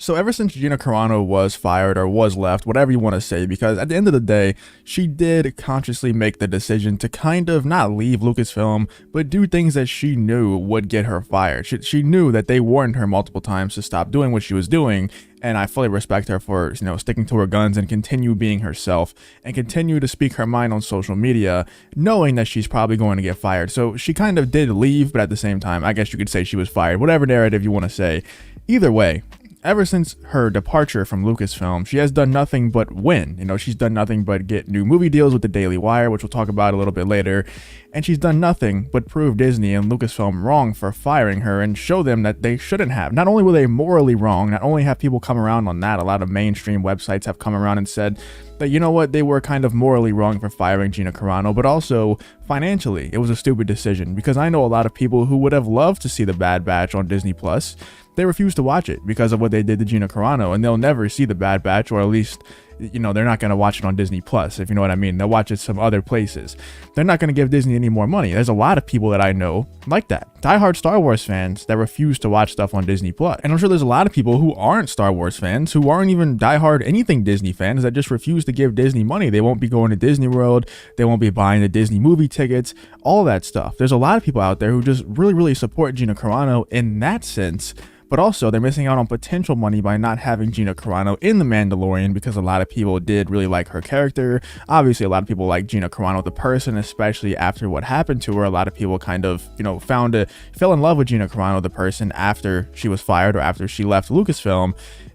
So ever since Gina Carano was fired or was left, whatever you want to say, because at the end of the day, she did consciously make the decision to kind of not leave Lucasfilm, but do things that she knew would get her fired. She knew that they warned her multiple times to stop doing what she was doing, and I fully respect her for, sticking to her guns and continue being herself and continue to speak her mind on social media, knowing that she's probably going to get fired. So she kind of did leave, but at the same time, I guess you could say she was fired, whatever narrative you want to say. Either way, ever since her departure from Lucasfilm, she has done nothing but win. She's done nothing but get new movie deals with the Daily Wire, which we'll talk about a little bit later. And she's done nothing but prove Disney and Lucasfilm wrong for firing her and show them that they shouldn't have. Not only were they morally wrong, not only have people come around on that, a lot of mainstream websites have come around and said that, you know what, they were kind of morally wrong for firing Gina Carano, but also financially, it was a stupid decision, because I know a lot of people who would have loved to see The Bad Batch on Disney Plus. They refuse to watch it because of what they did to Gina Carano, and they'll never see The Bad Batch, or at least, they're not going to watch it on Disney Plus, if you know what I mean. They'll watch it some other places. They're not going to give Disney any more money. There's a lot of people that I know like that. Diehard Star Wars fans that refuse to watch stuff on Disney Plus. And I'm sure there's a lot of people who aren't Star Wars fans, who aren't even diehard anything Disney fans, that just refuse to give Disney money. They won't be going to Disney World. They won't be buying the Disney movie tickets, all that stuff. There's a lot of people out there who just really, really support Gina Carano in that sense. But also, they're missing out on potential money by not having Gina Carano in The Mandalorian, because a lot of people did really like her character. Obviously, a lot of people like Gina Carano the person, especially after what happened to her. A lot of people kind of, fell in love with Gina Carano the person after she was fired or after she left Lucasfilm.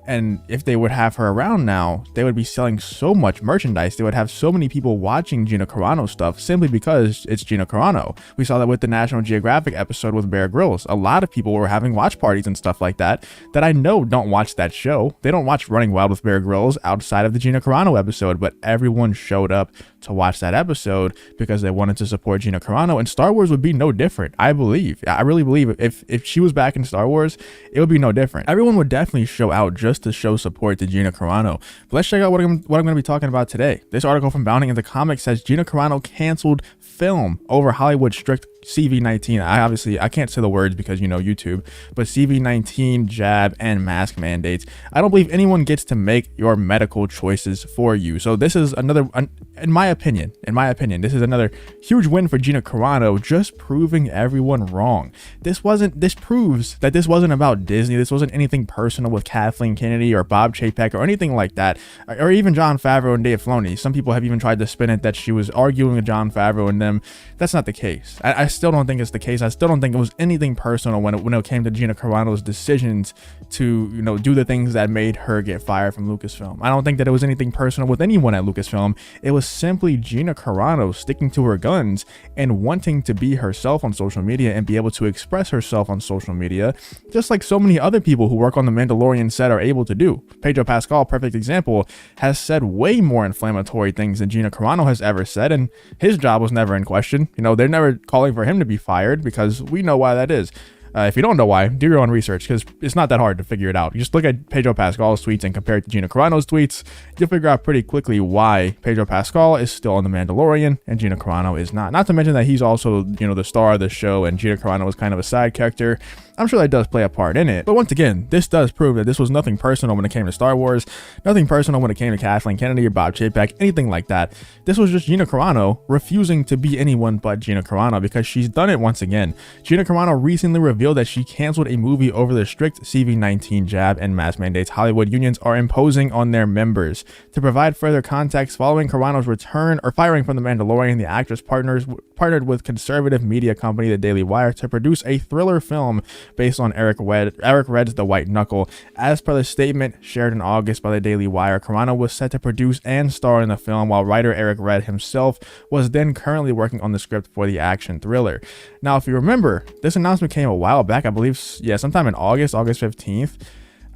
And if they would have her around now, they would be selling so much merchandise. They would have so many people watching Gina Carano stuff simply because it's Gina Carano. We saw that with the National Geographic episode with Bear Grylls. A lot of people were having watch parties and stuff like that I know don't watch that show. They don't watch Running Wild with Bear Grylls outside of the Gina Carano episode, but everyone showed up to watch that episode because they wanted to support Gina Carano, and Star Wars would be no different. I really believe if she was back in Star Wars, it would be no different. Everyone would definitely show out just to show support to Gina Carano. But let's check out what I'm going to be talking about today. This article from Bounding Into Comics says Gina Carano canceled film over Hollywood's strict CV-19. I can't say the words because YouTube, but CV-19 jab and mask mandates. I don't believe anyone gets to make your medical choices for you. So this is another, in my opinion, this is another huge win for Gina Carano, just proving everyone wrong. This proves that this wasn't about Disney. This wasn't anything personal with Kathleen Kennedy or Bob Chapek or anything like that, or even Jon Favreau and Dave Filoni. Some people have even tried to spin it that she was arguing with Jon Favreau and them. That's not the case. I still don't think it's the case. I still don't think it was anything personal when it came to Gina Carano's decisions to do the things that made her get fired from Lucasfilm. I don't think that it was anything personal with anyone at Lucasfilm. It was simply Gina Carano sticking to her guns and wanting to be herself on social media and be able to express herself on social media, just like so many other people who work on the Mandalorian set are able to do. Pedro Pascal, perfect example, has said way more inflammatory things than Gina Carano has ever said, and his job was never in question. They're never calling for him to be fired, because we know why that is. If you don't know why, do your own research, because it's not that hard to figure it out. You just look at Pedro Pascal's tweets and compare it to Gina Carano's tweets. You'll figure out pretty quickly why Pedro Pascal is still on The Mandalorian and Gina Carano is not. Not to mention that he's also, the star of the show, and Gina Carano was kind of a side character. I'm sure that does play a part in it. But once again, this does prove that this was nothing personal when it came to Star Wars, nothing personal when it came to Kathleen Kennedy or Bob Chapek, anything like that. This was just Gina Carano refusing to be anyone but Gina Carano, because she's done it once again. Gina Carano recently revealed that she canceled a movie over the strict CV-19 jab and mask mandates Hollywood unions are imposing on their members. To provide further context, following Carano's return or firing from The Mandalorian, the actress partnered with conservative media company The Daily Wire to produce a thriller film based on Eric Red's The White Knuckle. As per the statement shared in August by The Daily Wire, Carano was set to produce and star in the film, while writer Eric Red himself was then currently working on the script for the action thriller. Now, if you remember, this announcement came a while back, I believe, sometime in August 15th.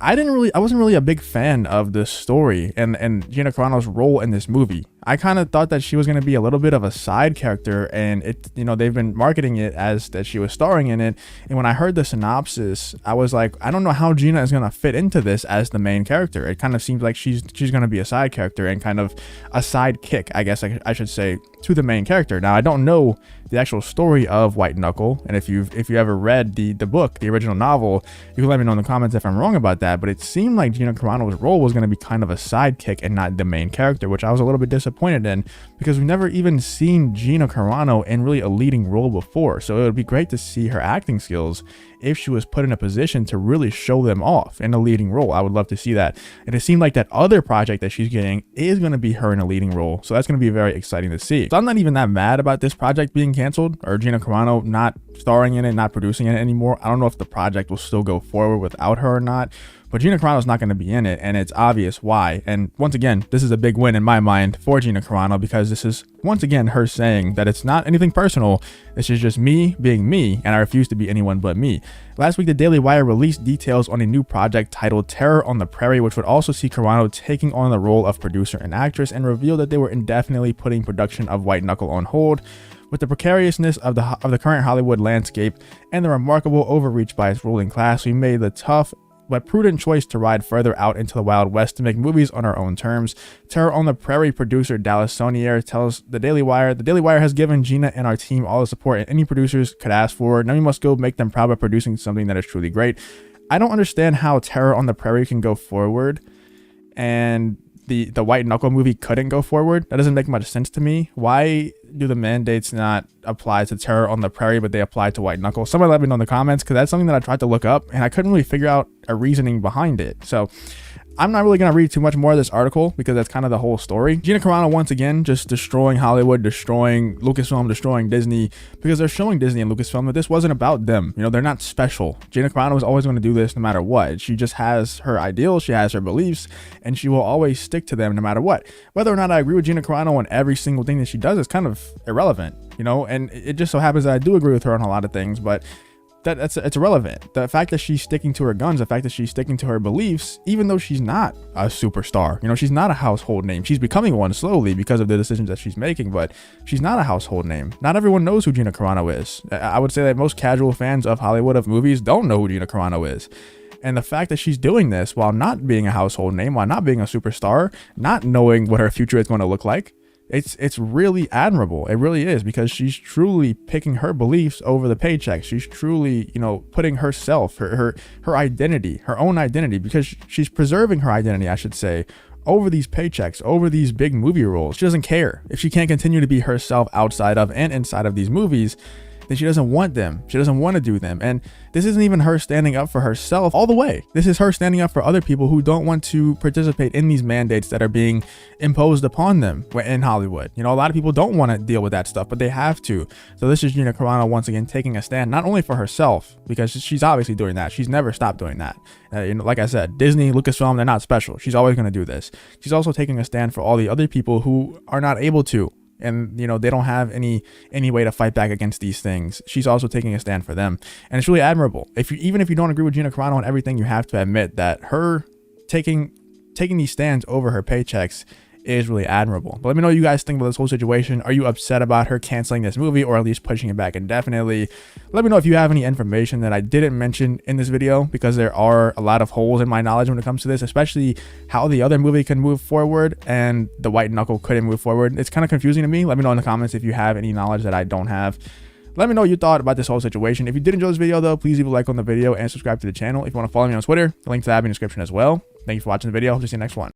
I wasn't really a big fan of this story and Gina Carano's role in this movie. I kind of thought that she was going to be a little bit of a side character, and they've been marketing it as that she was starring in it. And when I heard the synopsis, I was like, I don't know how Gina is going to fit into this as the main character. It kind of seems like she's going to be a side character and kind of a sidekick, I guess I should say. to the main character. Now, I don't know the actual story of White Knuckle, and if you ever read the book, the original novel, you can let me know in the comments if I'm wrong about that, but it seemed like Gina Carano's role was going to be kind of a sidekick and not the main character, which I was a little bit disappointed in, because we've never even seen Gina Carano in really a leading role before. So it would be great to see her acting skills if she was put in a position to really show them off in a leading role. I would love to see that. And it seemed like that other project that she's getting is going to be her in a leading role, so that's going to be very exciting to see. So I'm not even that mad about this project being canceled, or Gina Carano not starring in it, not producing it anymore. I don't know if the project will still go forward without her or not, but Gina Carano's not going to be in it, and it's obvious why. And once again, this is a big win in my mind for Gina Carano, because this is once again her saying that it's not anything personal. This is just me being me, and I refuse to be anyone but me. Last week, the Daily Wire released details on a new project titled Terror on the Prairie, which would also see Carano taking on the role of producer and actress, and revealed that they were indefinitely putting production of White Knuckle on hold. With the precariousness of the current Hollywood landscape and the remarkable overreach by its ruling class, we made the tough but prudent choice to ride further out into the Wild West to make movies on our own terms. Terror on the Prairie producer Dallas Sonier tells the Daily Wire has given Gina and our team all the support any producers could ask for. Now we must go make them proud by producing something that is truly great. I don't understand how Terror on the Prairie can go forward and the White Knuckle movie couldn't go forward. That doesn't make much sense to me. Why do the mandates not apply to Terror on the Prairie, but they apply to White Knuckle? Someone let me know in the comments, because that's something that I tried to look up and I couldn't really figure out a reasoning behind it. So I'm not really going to read too much more of this article, because that's kind of the whole story. Gina Carano once again just destroying Hollywood, destroying Lucasfilm, destroying Disney, because they're showing Disney and Lucasfilm that this wasn't about them. You know, they're not special. Gina Carano is always going to do this no matter what. She just has her ideals, she has her beliefs, and she will always stick to them no matter what. Whether or not I agree with Gina Carano on every single thing that she does is kind of irrelevant, you know, and it just so happens that I do agree with her on a lot of things, but it's irrelevant. The fact that she's sticking to her guns, the fact that she's sticking to her beliefs, even though she's not a superstar, you know, she's not a household name. She's becoming one slowly because of the decisions that she's making, but she's not a household name. Not everyone knows who Gina Carano is. I would say that most casual fans of Hollywood, of movies, don't know who Gina Carano is. And the fact that she's doing this while not being a household name, while not being a superstar, not knowing what her future is going to look like, it's really admirable. It really is, because she's truly picking her beliefs over the paycheck. She's truly, you know, putting herself, her identity, her own identity, because she's preserving her identity, I should say, over these paychecks, over these big movie roles. She doesn't care if she can't continue to be herself outside of and inside of these movies. Then she doesn't want them. She doesn't want to do them. And this isn't even her standing up for herself all the way. This is her standing up for other people who don't want to participate in these mandates that are being imposed upon them in Hollywood. You know, a lot of people don't want to deal with that stuff, but they have to. So this is Gina Carano once again taking a stand, not only for herself, because she's obviously doing that. She's never stopped doing that. You know, like I said, Disney, Lucasfilm, they're not special. She's always going to do this. She's also taking a stand for all the other people who are not able to. And, you know, they don't have any way to fight back against these things. She's also taking a stand for them. And it's really admirable. Even if you don't agree with Gina Carano on everything, you have to admit that her taking these stands over her paychecks is really admirable. But let me know what you guys think about this whole situation. Are you upset about her canceling this movie, or at least pushing it back indefinitely? Let me know if you have any information that I didn't mention in this video, because there are a lot of holes in my knowledge when it comes to this, especially how the other movie can move forward and the White Knuckle couldn't move forward. It's kind of confusing to me. Let me know in the comments if you have any knowledge that I don't have. Let me know what you thought about this whole situation. If you did enjoy this video though, please leave a like on the video and subscribe to the channel. If you want to follow me on Twitter, the link to that in the description as well. Thank you for watching the video. Hope to see you in the next one.